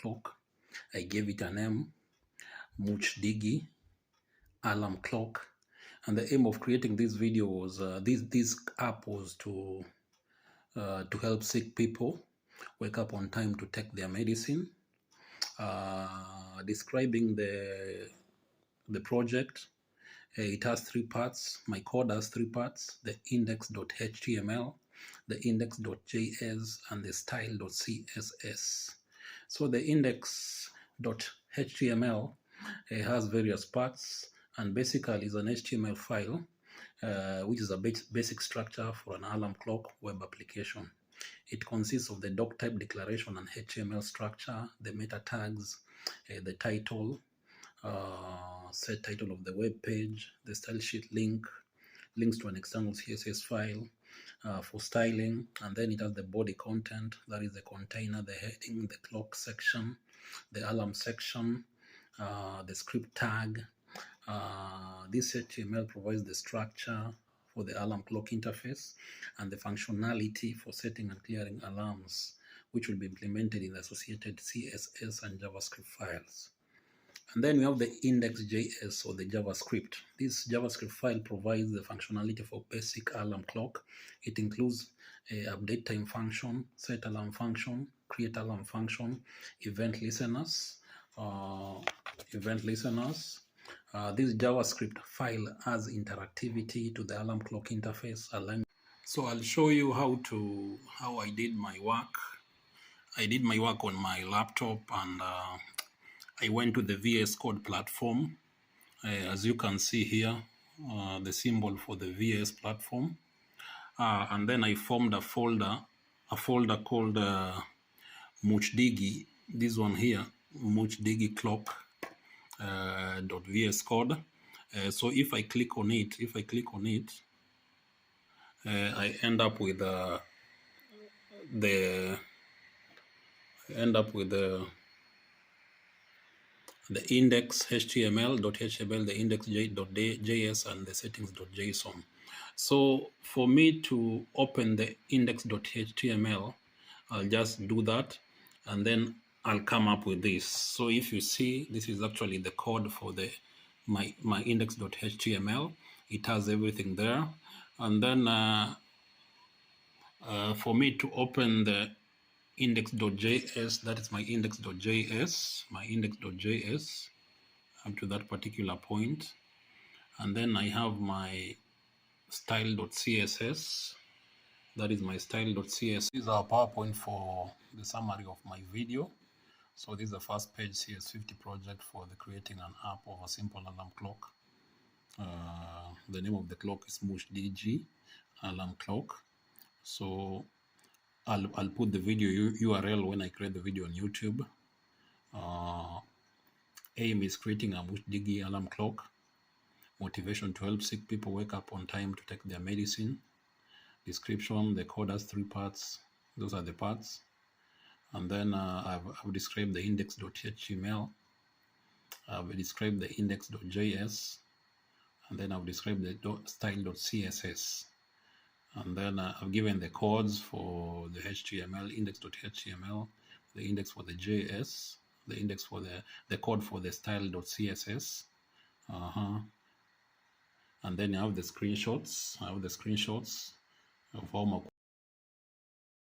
clock. I gave it a name, Muchdigialarm clock. And the aim of creating this video was, this app was to help sick people wake up on time to take their medicine. Describing the project, it has 3 parts. My code has 3 parts: the index.html, the index.js, and the style.css. So the index.html has various parts, and basically is an HTML file, which is a basic structure for an alarm clock web application. It consists of the doc type declaration and HTML structure, the meta tags, the title, set title of the web page, the style sheet link, links to an external CSS file for styling, and then it has the body content, that is the container, the heading, the clock section, the alarm section, the script tag. This HTML provides the structure for the alarm clock interface and the functionality for setting and clearing alarms, which will be implemented in the associated CSS and JavaScript files. And then we have the index.js, or the JavaScript. This JavaScript file provides the functionality for basic alarm clock. It includes a update time function, set alarm function, create alarm function, event listeners. This JavaScript file has interactivity to the alarm clock interface. So I'll show you how I did my work. I did my work on my laptop, and I went to the VS Code platform. As you can see here, the symbol for the VS platform. And then I formed a folder called Muchdigi. This one here, Muchdigi clock. .vs code. So if I click on it, I end up with the index HTML.html, the index.js, and the settings.json. So for me to open the index.html, I'll just do that, and then I'll come up with this. So if you see, this is actually the code for my index.html. It has everything there. And then for me to open the index.js, that is my index.js, up to that particular point. And then I have my style.css, that is my style.css. This is our PowerPoint for the summary of my video. So this is the first page, CS50 project for the creating an app of a simple alarm clock. The name of the clock is Muchdigialarm clock. So I'll put the video URL when I create the video on YouTube. Aim is creating a Muchdigialarm clock. Motivation to help sick people wake up on time to take their medicine. Description, the code has 3 parts. Those are the parts. And then I've described the index.html, I've described the index.js, and then I've described the style.css. And then I've given the codes for the HTML, index.html, the index for the JS, the index for the code for the style.css. And then I have the screenshots. of all my